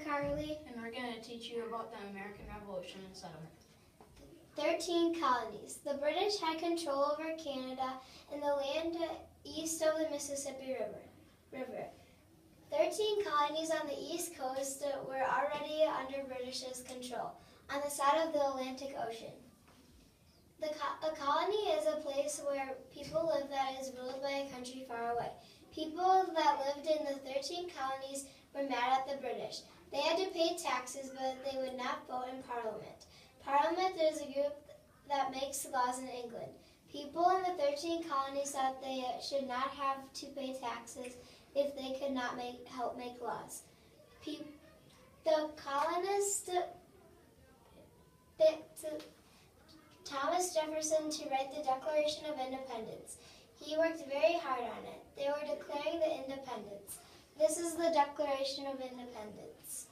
Carly. And we're going to teach you about the American Revolution and settlement. 13 colonies. The British had control over Canada and the land east of the Mississippi River. 13 colonies on the east coast were already under British's control, on the side of the Atlantic Ocean. A colony is a place where people live that is ruled by a country far away. People that lived in the 13 colonies were mad at the British. They had to pay taxes, but they would not vote in Parliament. Parliament is a group that makes laws in England. People in the 13 colonies thought they should not have to pay taxes if they could not help make laws. The colonists picked Thomas Jefferson to write the Declaration of Independence. He worked very hard on it. They were declaring the independence. This is the Declaration of Independence.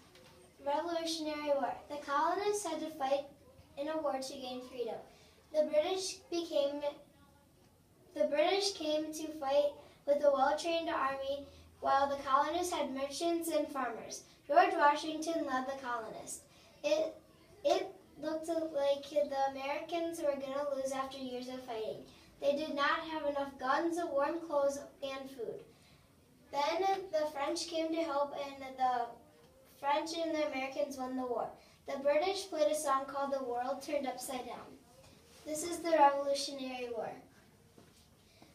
Revolutionary War. The colonists had to fight in a war to gain freedom. The British came to fight with a well-trained army, while the colonists had merchants and farmers. George Washington led the colonists. It looked like the Americans were going to lose after years of fighting. They did not have enough guns, warm clothes, and food. Then the French came to help, and the French and the Americans won the war. The British played a song called "The World Turned Upside Down." This is the Revolutionary War.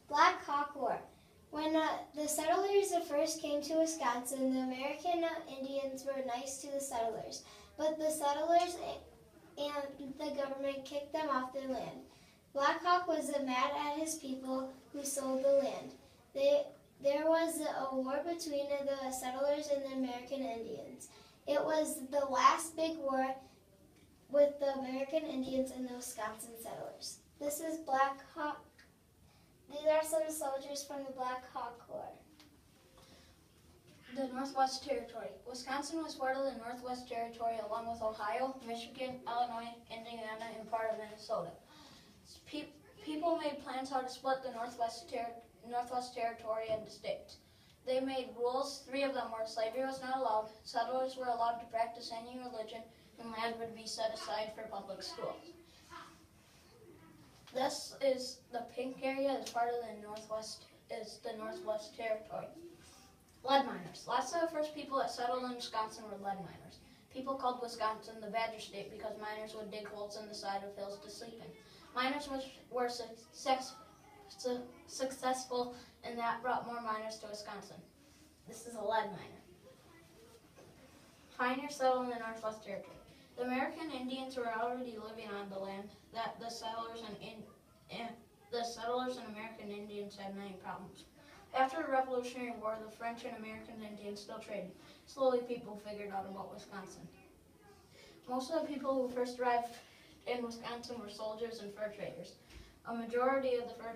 Black Hawk War. When the settlers first came to Wisconsin, the American Indians were nice to the settlers, but the settlers and the government kicked them off their land. Black Hawk was mad at his people who sold the land. There was a war between the settlers and the American Indians. It was the last big war with the American Indians and the Wisconsin settlers. This is Black Hawk. These are some soldiers from the Black Hawk War. The Northwest Territory. Wisconsin was part of the Northwest Territory along with Ohio, Michigan, Illinois, Indiana, and part of Minnesota. People made plans how to split the Northwest Territory into states. They made rules. 3 of them were slavery was not allowed, settlers were allowed to practice any religion, and land would be set aside for public schools. This is the pink area is part of the Northwest Territory. Lead miners. Lots of the first people that settled in Wisconsin were lead miners. People called Wisconsin the Badger State because miners would dig holes in the side of hills to sleep in. Miners were successful, and that brought more miners to Wisconsin. This is a lead miner. Pioneers settled in the Northwest Territory. The American Indians were already living on the land that the settlers and American Indians had many problems. After the Revolutionary War, the French and American Indians still traded. Slowly, people figured out about Wisconsin. Most of the people who first arrived in Wisconsin were soldiers and fur traders. A majority of the fur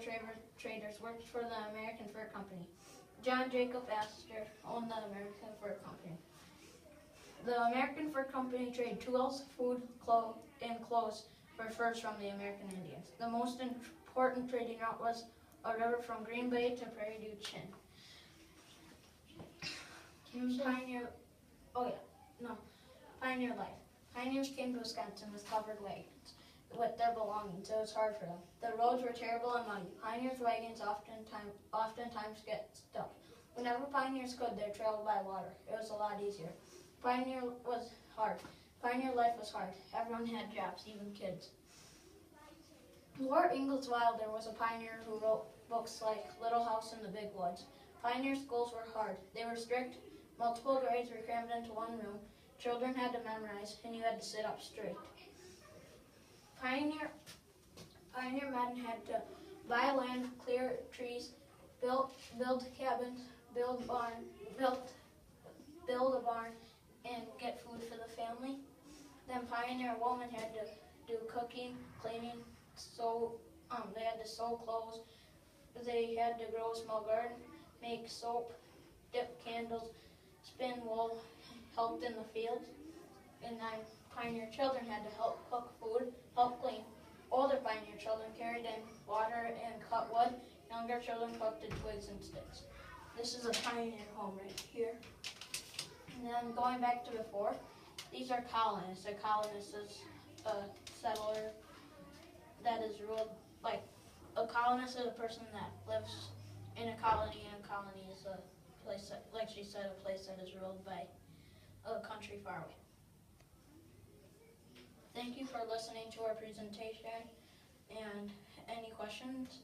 traders worked for the American Fur Company. John Jacob Astor owned the American Fur Company. The American Fur Company traded tools, food, and clothes for furs from the American Indians. The most important trading route was a river from Green Bay to Prairie du Chien. Pioneer life. Pioneers came to Wisconsin with covered wagons with their belongings. It was hard for them. The roads were terrible and muddy. Pioneers' wagons oftentimes get stuck. Whenever pioneers could, they traveled by water. It was a lot easier. Pioneer was hard. Pioneer life was hard. Everyone had jobs, even kids. Lord Ingalls Wilder was a pioneer who wrote books like Little House in the Big Woods. Pioneer schools were hard. They were strict. Multiple grades were crammed into one room. Children had to memorize, and you had to sit up straight. Pioneer men had to buy land, clear trees, build cabins, build a barn, and get food for the family. Then pioneer women had to do cooking, cleaning, they had to sew clothes. They had to grow a small garden, make soap, dip candles, spin wool, helped in the fields. And then pioneer children had to help cook food, help clean. Older pioneer children carried in water and cut wood. Younger children cooked in twigs and sticks. This is a pioneer home right here. And then going back to before, these are colonists. A colonist is a settler that is ruled, like, a colonist is a person that lives in a colony, and a colony is a place, that, like she said, a place that is ruled by a country far away. Thank you for listening to our presentation, and any questions?